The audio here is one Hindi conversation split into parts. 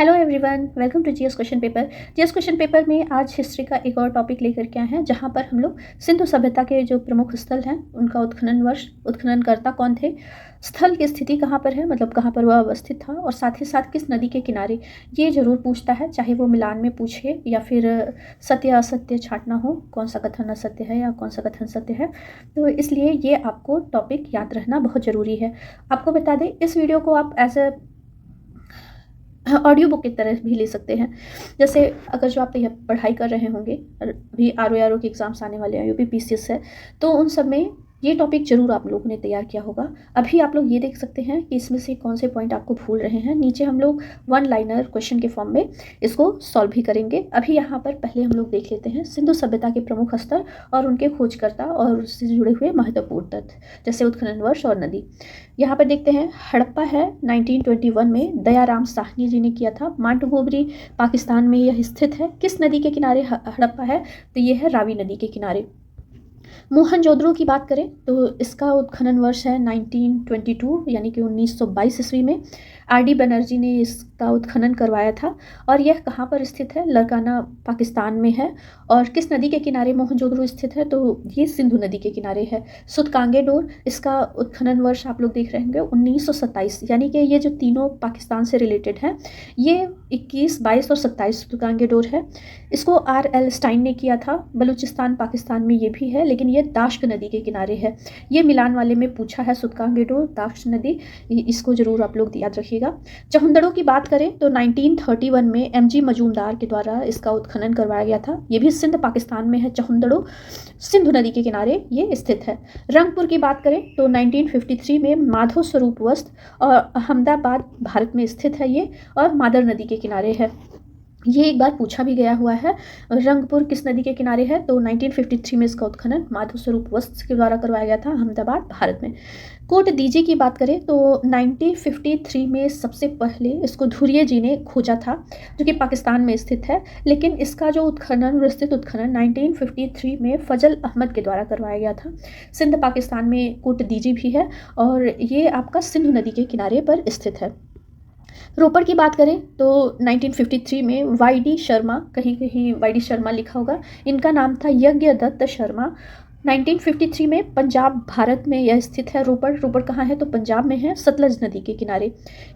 Hello everyone, welcome to GS question paper. GS question paper में आज हिस्ट्री का एक और टॉपिक लेकर के आए हैं, जहां पर हम लोग सिंधु सभ्यता के जो प्रमुख स्थल हैं उनका उत्खनन वर्ष, उत्खननकर्ता कौन थे, स्थल की स्थिति कहाँ पर है, मतलब कहाँ पर वह अवस्थित था, और साथ ही साथ किस नदी के किनारे, ये ज़रूर पूछता है, चाहे वो मिलान में पूछे या फिर सत्य असत्य छांटना हो, कौन सा कथन असत्य है या कौन सा कथन सत्य है। तो इसलिए ये आपको टॉपिक याद रखना बहुत ज़रूरी है। आपको बता दें, इस वीडियो को आप एज ए ऑडियो बुक की तरह भी ले सकते हैं। जैसे अगर जो आप पढ़ाई कर रहे होंगे, अभी आर ओ के एग्ज़ाम्स आने वाले हैं, यूपी है, तो उन सब में ये टॉपिक ज़रूर आप लोगों ने तैयार किया होगा। अभी आप लोग ये देख सकते हैं कि इसमें से कौन से पॉइंट आपको भूल रहे हैं। नीचे हम लोग वन लाइनर क्वेश्चन के फॉर्म में इसको सॉल्व भी करेंगे। अभी यहाँ पर पहले हम लोग देख लेते हैं सिंधु सभ्यता के प्रमुख स्थल और उनके खोजकर्ता और उससे जुड़े हुए महत्वपूर्ण तथ्य, जैसे उत्खनन वर्ष और नदी। यहाँ पर देखते हैं, हड़प्पा है 1921 में दयाराम साहनी जी ने किया था। मांटगोबरी पाकिस्तान में यह स्थित है। किस नदी के किनारे हड़प्पा है, तो ये है रावी नदी के किनारे। मोहनजोदड़ो की बात करें तो इसका उत्खनन वर्ष है 1922 यानी कि 1922 ईस्वी में। आर.डी. बनर्जी ने इसका उत्खनन करवाया था और यह कहाँ पर स्थित है, लरकाना पाकिस्तान में है। और किस नदी के किनारे मोहनजोदड़ो स्थित है, तो ये सिंधु नदी के किनारे है। सुतकांगेडोर, इसका उत्खनन वर्ष आप लोग देख रहे होंगे 1927, यानी कि ये जो तीनों पाकिस्तान से रिलेटेड हैं, ये 21, 22 और 27 सुतकांगेडोर है। इसको R.L. स्टाइन ने किया था। बलूचिस्तान पाकिस्तान में ये भी है, लेकिन ये दाश्क नदी के किनारे है। ये मिलान वाले में पूछा है, सुतकांगेडोर, दाश्क नदी, इसको ज़रूर आप लोग याद रखिएगा। चहुंदड़ों की बात करें तो 1931 में M.G. मजूमदार के द्वारा इसका उत्खनन करवाया गया था। ये भी सिंध पाकिस्तान में है। चहुंदड़ो सिंधु नदी के किनारे ये स्थित है। रंगपुर की बात करें तो 1953 में माधव स्वरूप वस्त्र और अहमदाबाद भारत में स्थित है ये, और मादर नदी के किनारे है। ये एक बार पूछा भी गया हुआ है, रंगपुर किस नदी के किनारे है, तो 1953 में इसका उत्खनन माधव स्वरूप वस्त्र के द्वारा करवाया गया था, अहमदाबाद भारत में। कोट दीजी की बात करें तो 1953 में सबसे पहले इसको धुरिये जी ने खोजा था, जो कि पाकिस्तान में स्थित है। लेकिन इसका जो उत्खनन, विस्तृत उत्खनन 1953 में फजल अहमद के द्वारा करवाया गया था। सिंध पाकिस्तान में कोट दीजी भी है और ये आपका सिंधु नदी के किनारे पर स्थित है। रोपड़ की बात करें तो 1953 में वाई.डी. शर्मा, कहीं कहीं वाई.डी. शर्मा लिखा होगा, इनका नाम था यज्ञ दत्त शर्मा। 1953 में पंजाब भारत में यह स्थित है। रोपड़ कहाँ है, तो पंजाब में है, सतलज नदी के किनारे।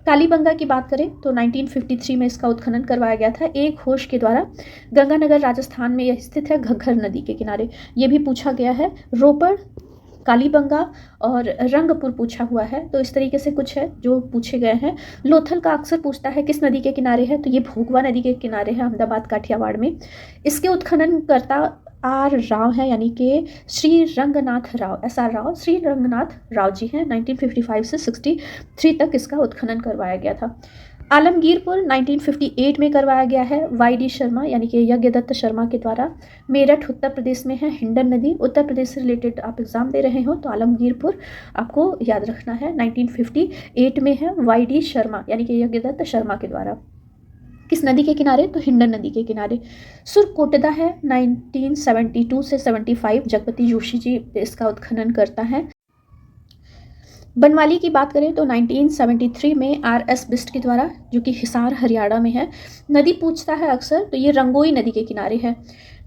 कालीबंगा की बात करें तो 1953 में इसका उत्खनन करवाया गया था एक घोष के द्वारा। गंगानगर राजस्थान में यह स्थित है, घग्घर नदी के किनारे। ये भी पूछा गया है। रोपड़, कालीबंगा और रंगपुर पूछा हुआ है। तो इस तरीके से कुछ है जो पूछे गए हैं। लोथल का अक्सर पूछता है किस नदी के किनारे है, तो ये भोगवा नदी के किनारे है, अहमदाबाद काठियावाड़ में। इसके उत्खननकर्ता R. राव है, यानी कि श्री रंगनाथ राव, SR राव, श्री रंगनाथ राव जी हैं। 1955 से 63 तक इसका उत्खनन करवाया गया था। आलमगीरपुर 1958 में करवाया गया है, वाई.डी. शर्मा यानी कि यज्ञदत्त शर्मा के द्वारा। मेरठ उत्तर प्रदेश में है, हिंडन नदी। उत्तर प्रदेश से रिलेटेड आप एग्ज़ाम दे रहे हो तो आलमगीरपुर आपको याद रखना है, 1958 में है, वाई.डी. शर्मा यानी कि यज्ञदत्त शर्मा के द्वारा। किस नदी के किनारे, तो हिंडन नदी के किनारे। सुरकोटदा है 1972 से 75, जगपति जोशी जी इसका उत्खनन करता है। बनवाली की बात करें तो 1973 में R.S. बिस्ट के द्वारा, जो कि हिसार हरियाणा में है। नदी पूछता है अक्सर, तो ये रंगोई नदी के किनारे है।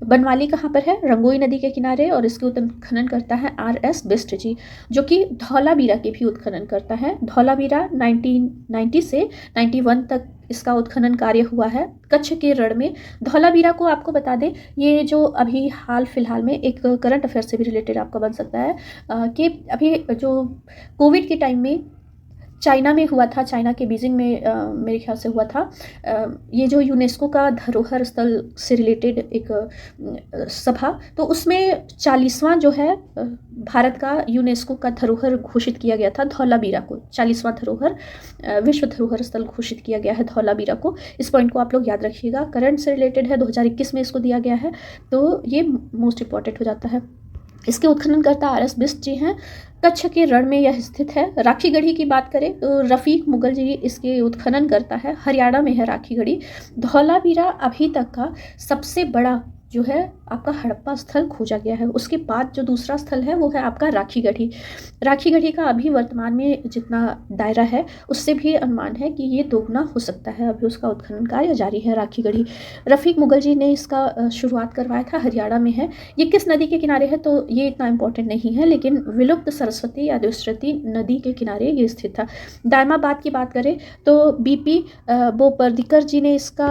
बनवाली कहाँ पर है, रंगोई नदी के किनारे, और इसके उत्खनन करता है R.S. बिस्ट जी, जो कि धौलावीरा के भी उत्खनन करता है। धौलावीरा 1990 से 91 तक इसका उत्खनन कार्य हुआ है, कच्छ के रण में। धौलावीरा को आपको बता दें, ये जो अभी हाल फिलहाल में एक करंट अफेयर से भी रिलेटेड आपका बन सकता है, कि अभी जो कोविड के टाइम में चाइना में हुआ था, चाइना के बीजिंग में मेरे ख्याल से हुआ था, ये जो यूनेस्को का धरोहर स्थल से रिलेटेड एक सभा, तो उसमें 40वां जो है भारत का यूनेस्को का धरोहर घोषित किया गया था धौलावीरा को। 40वां धरोहर, विश्व धरोहर स्थल घोषित किया गया है धौलावीरा को। इस पॉइंट को आप लोग याद रखिएगा, करंट से रिलेटेड है, 2021 में इसको दिया गया है, तो ये मोस्ट इंपॉर्टेंट हो जाता है। इसके उत्खननकर्ता R.S. बिस्ट जी हैं। कच्छ के रण में यह स्थित है। राखीगढ़ी की बात करें तो रफ़ीक मुगल जी इसके उत्खनन करता है, हरियाणा में है राखीगढ़ी। धौलावीरा अभी तक का सबसे बड़ा जो है आपका हड़प्पा स्थल खोजा गया है। उसके बाद जो दूसरा स्थल है वो है आपका राखीगढ़ी। राखीगढ़ी का अभी वर्तमान में जितना दायरा है उससे भी अनुमान है कि ये दोगुना हो सकता है। अभी उसका उत्खनन कार्य जारी है। राखीगढ़ी रफ़ीक मुगल जी ने इसका शुरुआत करवाया था, हरियाणा में है। ये किस नदी के किनारे है तो ये इतना इंपॉर्टेंट नहीं है, लेकिन विलुप्त सरस्वती या दुष्यति नदी के किनारे ये स्थित था। दायमाबाद की बात करें तो बीपी बोपर्दिकर जी ने इसका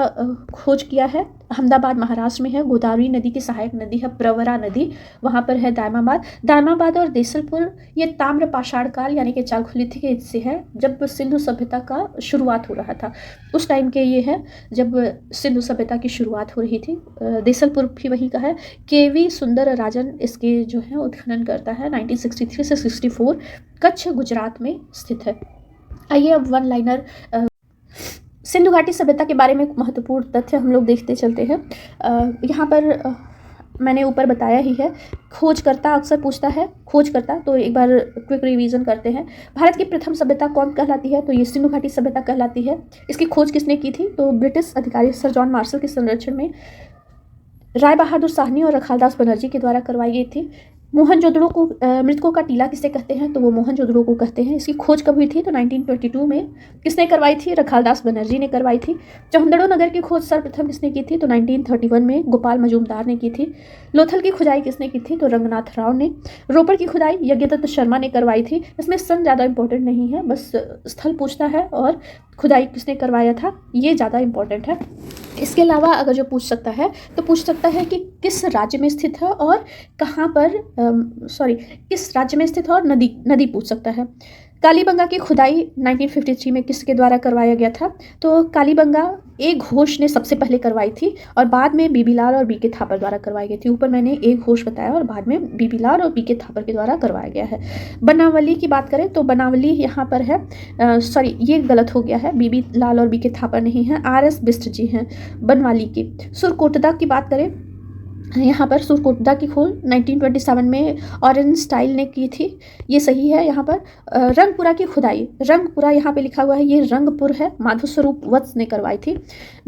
खोज किया है। अहमदाबाद महाराष्ट्र में है। गोदावरी नदी की सहायक नदी है प्रवरा नदी, वहाँ पर है दायमाबाद। दायमाबाद और देसलपुर ये ताम्र पाषाण काल यानी कि चालखोलिथिक के हिस्से है, जब सिंधु सभ्यता का शुरुआत हो रहा था उस टाइम के ये है जब सिंधु सभ्यता की शुरुआत हो रही थी। देसलपुर भी वहीं का है। केवी सुंदर राजन इसके जो है उत्खनन करता है 1963 से 64, कच्छ गुजरात में स्थित है। आइए अब वन लाइनर सिंधु घाटी सभ्यता के बारे में महत्वपूर्ण तथ्य हम लोग देखते चलते हैं। यहाँ पर मैंने ऊपर बताया ही है। खोजकर्ता अक्सर पूछता है, खोजकर्ता, तो एक बार क्विक रिवीजन करते हैं। भारत की प्रथम सभ्यता कौन कहलाती है तो ये सिंधु घाटी सभ्यता कहलाती है। इसकी खोज किसने की थी तो ब्रिटिश अधिकारी सर जॉन मार्शल के संरक्षण में राय बहादुर साहनी और रखालदास बनर्जी के द्वारा करवाई गई थी। मोहनजोदड़ो को मृतकों का टीला किसे कहते हैं तो वो मोहनजोदड़ो को कहते हैं। इसकी खोज कब हुई थी तो 1922 में। किसने करवाई थी रखालदास बनर्जी ने करवाई थी। चौहंदड़ो नगर की खोज सर्वप्रथम किसने की थी तो 1931 में गोपाल मजूमदार ने की थी। लोथल की खुदाई किसने की थी तो रंगनाथ राव ने। रोपड़ की खुदाई यज्ञदत्त शर्मा ने करवाई थी। इसमें सन ज़्यादा इंपॉर्टेंट नहीं है, बस स्थल पूछता है और खुदाई किसने करवाया था ये ज़्यादा इंपॉर्टेंट है। इसके अलावा अगर जो पूछ सकता है तो पूछ सकता है कि किस राज्य में स्थित है और कहाँ पर किस राज्य में स्थित है और नदी पूछ सकता है। कालीबंगा की खुदाई 1953 में किसके द्वारा करवाया गया था तो कालीबंगा ए घोष ने सबसे पहले करवाई थी और बाद में बीबीलाल और बीके थापर द्वारा करवाई गई थी। ऊपर मैंने ए घोष बताया और बाद में बीबीलाल और बीके थापर के द्वारा करवाया गया है। बनावली की बात करें तो बनावली यहाँ पर है, ये गलत हो गया है, बीबीलाल और बीके थापर नहीं है, RS बिष्ट जी हैं बनवाली की। सुरकोटदा की बात करें, यहाँ पर सुरकोटदा की खोज 1927 में ऑरेंज स्टाइल ने की थी, ये सही है। यहाँ पर रंगपुरा की खुदाई, रंगपुरा यहाँ पे लिखा हुआ है, ये रंगपुर है, माधो स्वरूप वत्स ने करवाई थी।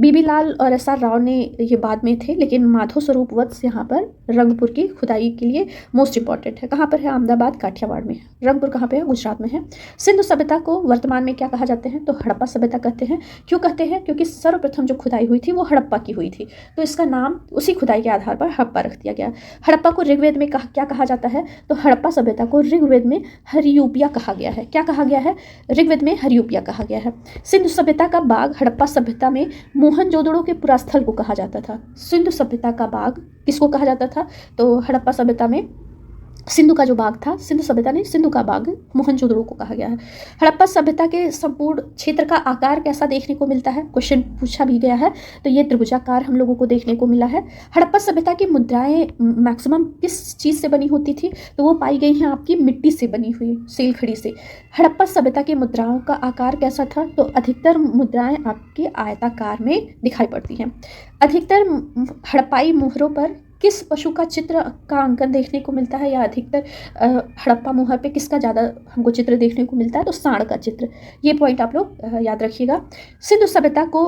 बीबीलाल और SR राव ने ये बाद में थे, लेकिन माधो स्वरूप वत्स यहाँ पर रंगपुर की खुदाई के लिए मोस्ट इंपॉर्टेंट है। कहाँ पर है अहमदाबाद काठियावाड़ में है। रंगपुर कहाँ पे है गुजरात में है। सिंधु सभ्यता को वर्तमान में क्या कहा जाते हैं तो हड़प्पा सभ्यता कहते हैं। क्यों कहते हैं क्योंकि सर्वप्रथम जो खुदाई हुई थी वो हड़प्पा की हुई थी, तो इसका नाम उसी खुदाई के आधार पर हड़प्पा रख दिया गया। हड़प्पा को ऋग्वेद में क्या कहा जाता है तो हड़प्पा सभ्यता को ऋग्वेद में हरियूपिया कहा गया है। क्या कहा गया है ऋग्वेद में हरियूपिया कहा गया है। सिंधु सभ्यता का बाग हड़प्पा सभ्यता में मोहनजोदड़ो के पुरास्थल को कहा जाता था। सिंधु सभ्यता का बाग किसको कहा जाता था तो हड़प्पा सभ्यता में सिंधु का जो बाग था, सिंधु सभ्यता ने सिंधु का बाग मोहनजोदड़ो को कहा गया है। हड़प्पा सभ्यता के संपूर्ण क्षेत्र का आकार कैसा देखने को मिलता है, क्वेश्चन पूछा भी गया है, तो ये त्रिभुजाकार हम लोगों को देखने को मिला है। हड़प्पा सभ्यता की मुद्राएं मैक्सिमम किस चीज़ से बनी होती थी तो वो पाई गई हैं आपकी मिट्टी से बनी हुई सेलखड़ी से। हड़प्पा सभ्यता की मुद्राओं का आकार कैसा था तो अधिकतर मुद्राएं आपके आयताकार में दिखाई पड़ती हैं। अधिकतर हड़प्पाई मोहरों पर किस पशु का चित्र का अंकन देखने को मिलता है या अधिकतर हड़प्पा मोहर पे किसका ज़्यादा हमको चित्र देखने को मिलता है तो सांड का चित्र। ये पॉइंट आप लोग याद रखिएगा। सिंधु सभ्यता को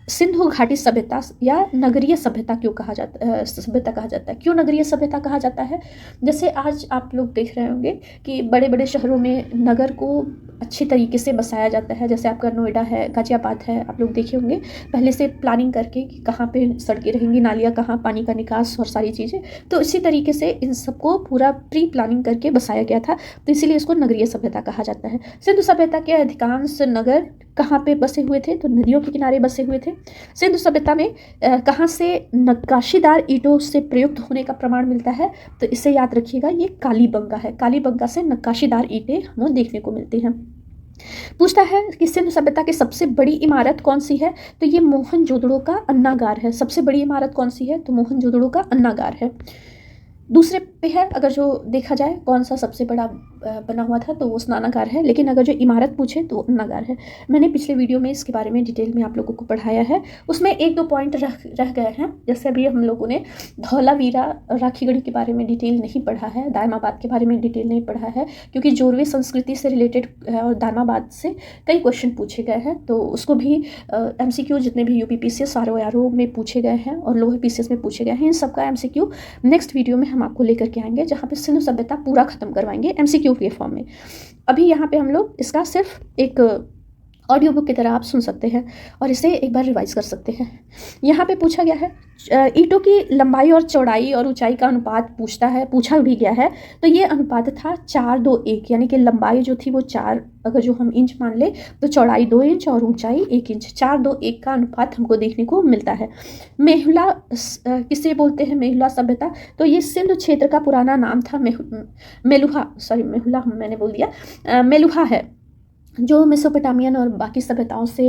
सिंधु घाटी सभ्यता या नगरीय सभ्यता क्यों कहा जाता है, सभ्यता कहा जाता है, क्यों नगरीय सभ्यता कहा जाता है। जैसे आज आप लोग देख रहे होंगे कि बड़े बड़े शहरों में नगर को अच्छी तरीके से बसाया जाता है, जैसे आपका नोएडा है, गाजियाबाद है, आप लोग देखे होंगे पहले से प्लानिंग करके कि कहाँ पे सड़कें रहेंगी, नालियाँ कहाँ, पानी का निकास और सारी चीज़ें, तो इसी तरीके से इन सबको पूरा प्री प्लानिंग करके बसाया गया था, तो इसीलिए इसको नगरीय सभ्यता कहा जाता है। सिंधु सभ्यता के अधिकांश नगर कहाँ पे बसे हुए थे तो नदियों के किनारे बसे हुए थे। सिंधु सभ्यता में कहाँ से नक्काशीदार ईंटों से प्रयुक्त होने का प्रमाण मिलता है तो इसे याद रखिएगा, ये कालीबंगा है। कालीबंगा से नक्काशीदार ईंटें हमें देखने को मिलती हैं। पूछता है कि सिंधु सभ्यता की सबसे बड़ी इमारत कौन सी है तो ये मोहनजोदड़ो का अन्नागार है। सबसे बड़ी इमारत कौन सी है तो मोहनजोदड़ो का अन्नागार है। दूसरे पे है, अगर जो देखा जाए कौन सा सबसे बड़ा बना हुआ था तो वो स्नानागार है, लेकिन अगर जो इमारत पूछे तो अन्नागार है। मैंने पिछले वीडियो में इसके बारे में डिटेल में आप लोगों को पढ़ाया है, उसमें एक दो पॉइंट रह गए हैं। जैसे अभी हम लोगों ने धौलावीरा राखीगढ़ी के बारे में डिटेल नहीं पढ़ा है, दायमाबाद के बारे में डिटेल नहीं पढ़ा है, क्योंकि जोरवे संस्कृति से रिलेटेड और दायमाबाद से कई क्वेश्चन पूछे गए हैं, तो उसको भी MCQ जितने भी UPPCS RO में पूछे गए हैं और लोअर PCS में पूछे गए हैं, इन सबका MCQ नेक्स्ट वीडियो में हम आपको लेकर के आएंगे, जहाँ पे सिंधु सभ्यता पूरा खत्म करवाएंगे MCQ के फॉर्म में। अभी यहाँ पे हम लोग इसका सिर्फ एक ऑडियो बुक की तरह आप सुन सकते हैं और इसे एक बार रिवाइज कर सकते हैं। यहाँ पे पूछा गया है ईंटों की लंबाई और चौड़ाई और ऊंचाई का अनुपात पूछा भी गया है। तो ये अनुपात था 4-2-1, यानी कि लंबाई जो थी वो 4, अगर जो हम इंच मान ले तो चौड़ाई 2 इंच और ऊंचाई 1 इंच, 4-2-1 का अनुपात हमको देखने को मिलता है। मेहुला किसे बोलते हैं? मेहुला सभ्यता। तो ये सिंधु क्षेत्र का पुराना नाम था मेलुहा, सॉरी मेहुला मैंने बोल दिया, मेलुहा है, जो मेसोपोटामियन और बाकी सभ्यताओं से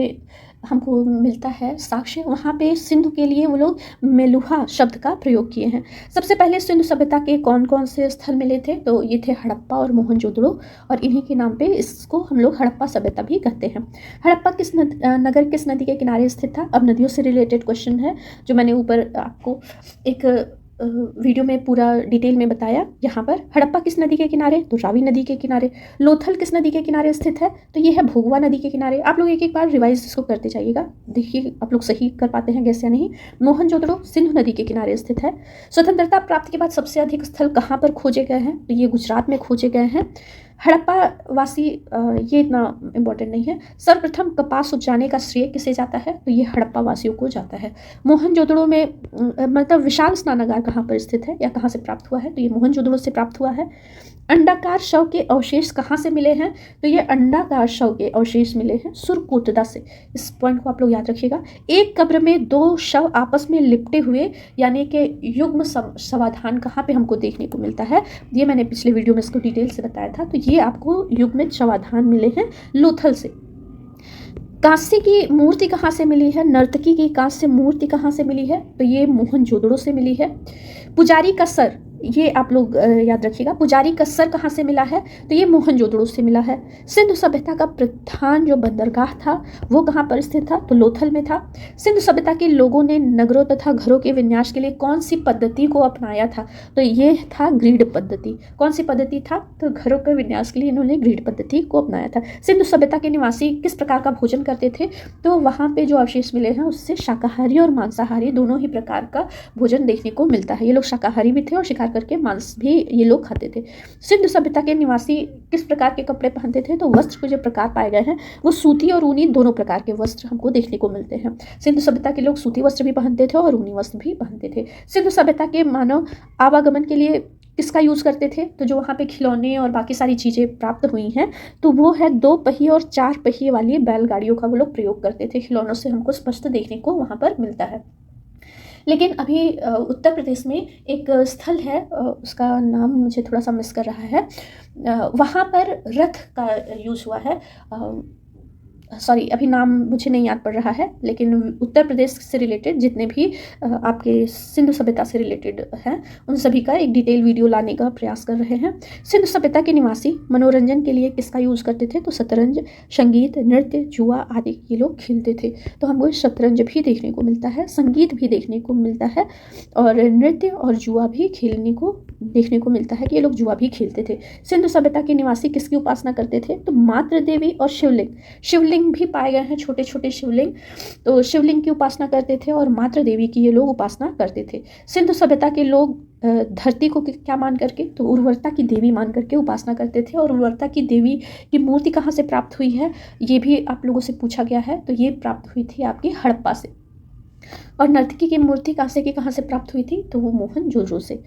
हमको मिलता है साक्ष्य। वहाँ पे सिंधु के लिए वो लोग मेलुहा शब्द का प्रयोग किए हैं। सबसे पहले सिंधु सभ्यता के कौन कौन से स्थल मिले थे? तो ये थे हड़प्पा और मोहनजोदड़ो, और इन्हीं के नाम पे इसको हम लोग हड़प्पा सभ्यता भी कहते हैं। हड़प्पा नगर किस नदी के किनारे स्थित था? अब नदियों से रिलेटेड क्वेश्चन है, जो मैंने ऊपर आपको एक वीडियो में पूरा डिटेल में बताया। यहाँ पर हड़प्पा किस नदी के किनारे? तो रावी नदी के किनारे। लोथल किस नदी के किनारे स्थित है? तो ये है भोगवा नदी के किनारे। आप लोग एक एक बार रिवाइज इसको करते जाइएगा, देखिए आप लोग सही कर पाते हैं गैस या नहीं। मोहनजोदड़ो सिंधु नदी के किनारे स्थित है। स्वतंत्रता प्राप्ति के बाद सबसे अधिक स्थल कहाँ पर खोजे गए हैं? तो ये गुजरात में खोजे गए हैं। हड़प्पा वासी, ये इतना इम्पोर्टेंट नहीं है। सर्वप्रथम कपास उपजाने का श्रेय किसे जाता है? तो ये हड़प्पा वासियों को जाता है। मोहनजोदड़ो में मतलब विशाल स्नानागार कहाँ पर स्थित है या कहाँ से प्राप्त हुआ है? तो ये मोहनजोदड़ो से प्राप्त हुआ है। अंडाकार शव के अवशेष कहाँ से मिले हैं? तो ये अंडाकार शव के अवशेष मिले हैं सुरकोटदा से। इस पॉइंट को आप लोग याद रखिएगा। एक कब्र में 2 शव आपस में लिपटे हुए, यानी कि युग्म समाधान कहाँ पे हमको देखने को मिलता है? ये मैंने पिछले वीडियो में इसको डिटेल से बताया था। तो ये आपको युग्मित समाधान मिले हैं लोथल से। कांस्य की मूर्ति कहाँ से मिली है? नर्तकी की कांस्य मूर्ति कहाँ से मिली है? तो ये मोहनजोदड़ो से मिली है। पुजारी का सर, ये आप लोग याद रखिएगा, पुजारी का सर कहाँ से मिला है? तो ये मोहनजोदड़ो से मिला है। सिंधु सभ्यता का प्रधान जो बंदरगाह था वो कहाँ पर स्थित था? तो लोथल में था। सिंधु सभ्यता के लोगों ने नगरों तथा घरों के विन्यास के लिए कौन सी पद्धति को अपनाया था? तो ये था ग्रिड पद्धति। कौन सी पद्धति था? तो घरों के विन्यास के लिए इन्होंने ग्रिड पद्धति को अपनाया था। सिंधु सभ्यता के निवासी किस प्रकार का भोजन करते थे? तो वहाँ पे जो अवशेष मिले हैं उससे शाकाहारी और मांसाहारी दोनों ही प्रकार का भोजन देखने को मिलता है। ये लोग शाकाहारी भी थे और शिकार करके मांस भी ये लोग खाते थे। सिंधु सभ्यता के निवासी किस प्रकार के कपड़े पहनते थे? तो वस्त्र के जो प्रकार पाए गए हैं वो सूती और ऊनी दोनों प्रकार के वस्त्र हमको देखने को मिलते हैं। सिंधु सभ्यता के लोग सूती वस्त्र भी पहनते थे और ऊनी वस्त्र भी पहनते थे। सिंधु सभ्यता के मानव आवागमन के लिए किसका यूज़ करते थे? तो जो वहाँ पे खिलौने और बाकी सारी चीज़ें प्राप्त हुई हैं तो वो है 2 पहिए और 4 पहिए वाली बैलगाड़ियों का वो लोग प्रयोग करते थे। खिलौनों से हमको स्पष्ट देखने को वहाँ पर मिलता है। लेकिन अभी उत्तर प्रदेश में एक स्थल है, उसका नाम मुझे थोड़ा सा मिस कर रहा है, वहाँ पर रथ का यूज़ हुआ है। सॉरी, अभी नाम मुझे नहीं याद पड़ रहा है, लेकिन उत्तर प्रदेश से रिलेटेड जितने भी आपके सिंधु सभ्यता से रिलेटेड हैं उन सभी का एक डिटेल वीडियो लाने का प्रयास कर रहे हैं। सिंधु सभ्यता के निवासी मनोरंजन के लिए किसका यूज़ करते थे? तो शतरंज, संगीत, नृत्य, जुआ आदि ये लोग खेलते थे। तो हमको शतरंज भी देखने को मिलता है, संगीत भी देखने को मिलता है और नृत्य और जुआ भी खेलने को देखने को मिलता है कि ये लोग जुआ भी खेलते थे। सिंधु सभ्यता के निवासी किसकी उपासना करते थे? तो मातृ देवी और शिवलिंग भी पाए गए हैं, छोटे छोटे शिवलिंग। तो शिवलिंग की उपासना करते थे और मातृ देवी की ये लोग उपासना करते थे। सिंधु सभ्यता के लोग धरती को क्या मान करके? तो उर्वरता की देवी मान करके उपासना करते थे। और उर्वरता की देवी की मूर्ति कहाँ से प्राप्त हुई है ये भी आप लोगों से पूछा गया है। तो ये प्राप्त हुई थी आपकी हड़प्पा से। और नर्तकी की मूर्ति कांसे की कहाँ से प्राप्त हुई थी? तो वो मोहनजोदड़ो से।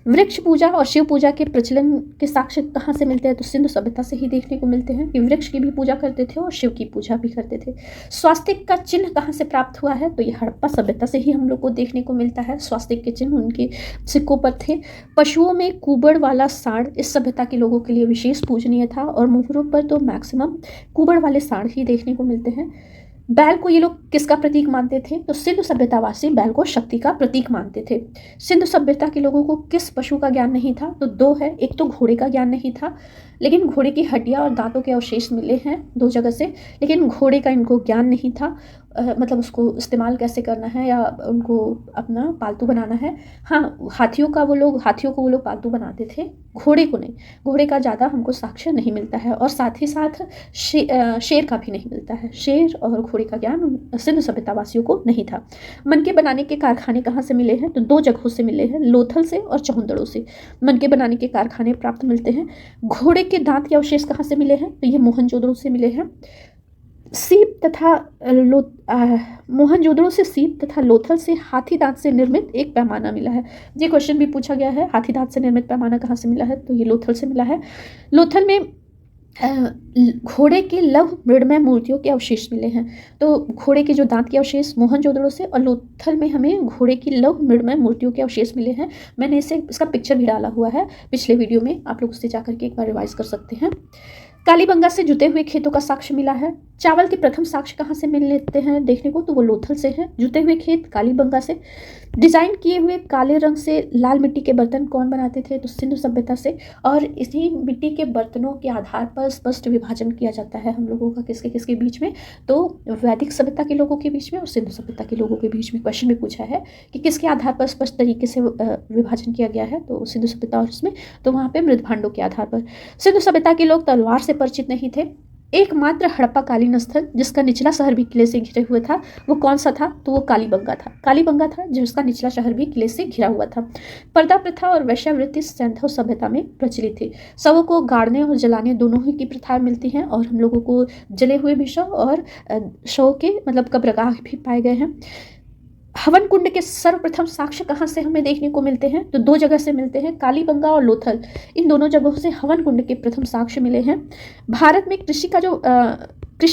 वृक्ष पूजा और शिव पूजा के प्रचलन के साक्ष्य कहाँ से मिलते हैं? तो सिंधु सभ्यता से ही देखने को मिलते हैं कि वृक्ष की भी पूजा करते थे और शिव की पूजा भी करते थे। स्वास्तिक का चिन्ह कहाँ से प्राप्त हुआ है? तो ये हड़प्पा सभ्यता से ही हम लोग को देखने को मिलता है। स्वास्तिक के चिन्ह उनके सिक्कों पर थे। पशुओं में कुबड़ वाला सांड इस सभ्यता के लोगों के लिए विशेष पूजनीय था और मोहरों पर तो मैक्सिमम कुबड़ वाले सांड ही देखने को मिलते हैं। बैल को ये लोग किसका प्रतीक मानते थे? तो सिंधु सभ्यतावासी बैल को शक्ति का प्रतीक मानते थे। सिंधु सभ्यता के लोगों को किस पशु का ज्ञान नहीं था? तो दो है, एक तो घोड़े का ज्ञान नहीं था, लेकिन घोड़े की हड्डियां और दांतों के अवशेष मिले हैं दो जगह से, लेकिन घोड़े का इनको ज्ञान नहीं था। मतलब उसको इस्तेमाल कैसे करना है या उनको अपना पालतू बनाना है। हाँ, हाथियों को वो लोग पालतू बनाते थे, घोड़े को नहीं। घोड़े का ज़्यादा हमको साक्ष्य नहीं मिलता है, और साथ ही साथ शेर का भी नहीं मिलता है। शेर और घोड़े का ज्ञान सिंधु सभ्यतावासियों को नहीं था। मनके बनाने के कारखाने कहाँ से मिले हैं? तो दो जगहों से मिले हैं, लोथल से और चौहंदड़ों से मनके बनाने के कारखाने प्राप्त मिलते हैं। घोड़े के दांत के अवशेष कहाँ से मिले हैं? तो ये मोहनजोदड़ो से मिले हैं। सीप तथा मोहनजोदड़ो से सीप तथा लोथल से हाथी दांत से निर्मित एक पैमाना मिला है। ये क्वेश्चन भी पूछा गया है, हाथी दांत से निर्मित पैमाना कहाँ से मिला है? तो ये लोथल से मिला है। लोथल में घोड़े के लौह मृण्मय मूर्तियों के अवशेष मिले हैं। तो घोड़े के जो दांत के अवशेष मोहनजोदड़ो से, और लोथल में हमें घोड़े की लौह मृण्मय मूर्तियों के अवशेष मिले हैं। मैंने इसका पिक्चर भी डाला हुआ है पिछले वीडियो में, आप लोग उससे जाकर के एक बार रिवाइज कर सकते हैं। कालीबंगा से जुते हुए खेतों का साक्ष्य मिला है। चावल के प्रथम साक्ष्य कहाँ से मिल लेते हैं देखने को? तो वो लोथल से है। जुते हुए खेत कालीबंगा से। डिजाइन किए हुए काले रंग से लाल मिट्टी के बर्तन कौन बनाते थे? तो सिंधु सभ्यता से। और इसी मिट्टी के बर्तनों के आधार पर स्पष्ट विभाजन किया जाता है हम लोगों का किसके किसके बीच में? तो वैदिक सभ्यता के लोगों के बीच में और सिंधु सभ्यता के लोगों के बीच में क्वेश्चन में पूछा है कि किसके आधार पर स्पष्ट तरीके से विभाजन किया गया है? तो सिंधु सभ्यता और उसमें, तो वहाँ पे मृदभांडों के आधार पर। सिंधु सभ्यता के लोग तलवार से परिचित नहीं थे। एकमात्र हड़प्पा कालीन स्थल जिसका निचला शहर भी किले से घिरे हुए था, वो कौन सा था? तो वो कालीबंगा था। कालीबंगा था जिसका निचला शहर भी किले से घिरा हुआ था। पर्दा प्रथा और वेश्यावृत्ति सैंधव सभ्यता में प्रचलित थी। शवों को गाड़ने और जलाने दोनों ही की प्रथाएं मिलती हैं, और हम लोगों को जले हुए भी शव और शव के मतलब कब्रगाह भी पाए गए हैं। हवन कुंड के सर्वप्रथम साक्ष्य कहाँ से हमें देखने को मिलते हैं? तो दो जगह से मिलते हैं, कालीबंगा और लोथल। इन दोनों जगहों से हवन कुंड के प्रथम साक्ष्य मिले हैं। भारत में कृषि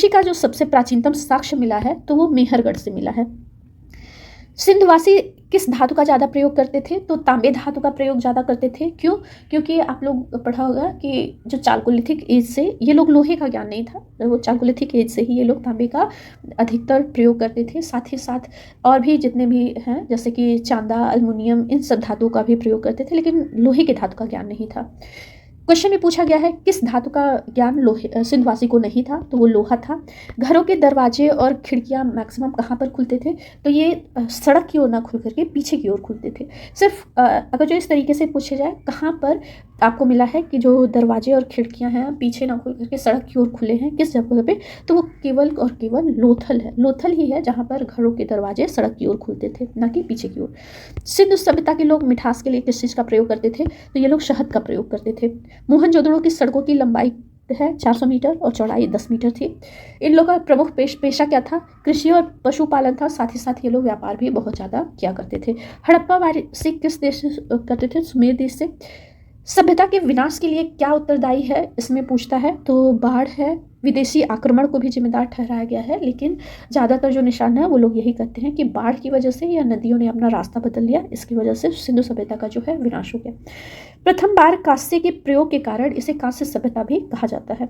का जो सबसे प्राचीनतम साक्ष्य मिला है, तो वो मेहरगढ़ से मिला है। सिंधवासी किस धातु का ज़्यादा प्रयोग करते थे? तो तांबे धातु का प्रयोग ज़्यादा करते थे। क्यों? क्योंकि आप लोग पढ़ा होगा कि जो चालकोलिथिक एज से ये लोग लोहे का ज्ञान नहीं था, वो चालकोलिथिक एज से ही ये लोग तांबे का अधिकतर प्रयोग करते थे। साथ ही साथ और भी जितने भी हैं जैसे कि चांदा, अल्मुनियम, इन सब धातुओं का भी प्रयोग करते थे, लेकिन लोहे के धातु का ज्ञान नहीं था। क्वेश्चन में पूछा गया है किस धातु का ज्ञान सिंधवासी को नहीं था? तो वो लोहा था। घरों के दरवाजे और खिड़कियां मैक्सिमम कहाँ पर खुलते थे? तो ये सड़क की ओर ना खुल करके पीछे की ओर खुलते थे। सिर्फ अगर जो इस तरीके से पूछे जाए कहाँ पर आपको मिला है कि जो दरवाजे और खिड़कियां हैं पीछे ना खुल करके सड़क की ओर खुले हैं, किस जगह पे? तो वो केवल और केवल लोथल है। लोथल ही है जहाँ पर घरों के दरवाजे सड़क की ओर खुलते थे, ना कि पीछे की ओर। सिंधु सभ्यता के लोग मिठास के लिए किस चीज़ का प्रयोग करते थे? तो ये लोग शहद का प्रयोग करते थे। मोहनजोदड़ो की सड़कों की लंबाई है 400 मीटर और चौड़ाई 10 मीटर थी। इन लोगों का प्रमुख पेशा क्या था? कृषि और पशुपालन था। साथ ही साथ ये लोग व्यापार भी बहुत ज़्यादा किया करते थे। हड़प्पा वासी किस देश से करते थे? सुमेर देश से। सभ्यता के विनाश के लिए क्या उत्तरदायी है इसमें पूछता है, तो बाढ़ है। विदेशी आक्रमण को भी जिम्मेदार ठहराया गया है, लेकिन ज़्यादातर जो निशान है वो लोग यही कहते हैं कि बाढ़ की वजह से या नदियों ने अपना रास्ता बदल लिया, इसकी वजह से सिंधु सभ्यता का जो है विनाश हो गया। प्रथम बार कांस्य के प्रयोग के कारण इसे कांस्य सभ्यता भी कहा जाता है।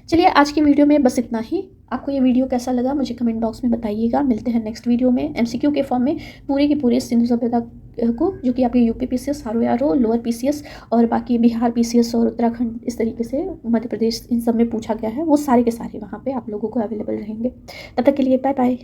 चलिए आज की वीडियो में बस इतना ही। आपको ये वीडियो कैसा लगा मुझे कमेंट बॉक्स में बताइएगा। मिलते हैं नेक्स्ट वीडियो में एमसीक्यू के फॉर्म में पूरे के पूरे सिंधु सभ्यता को, जो कि आपके UP PCS, RO, lower PCS और बाकी बिहार पीसीएस और उत्तराखंड इस तरीके से मध्य प्रदेश इन सब में पूछा गया है, वो सारे के सारे वहाँ पे आप लोगों को अवेलेबल रहेंगे। तब तक के लिए बाय बाय।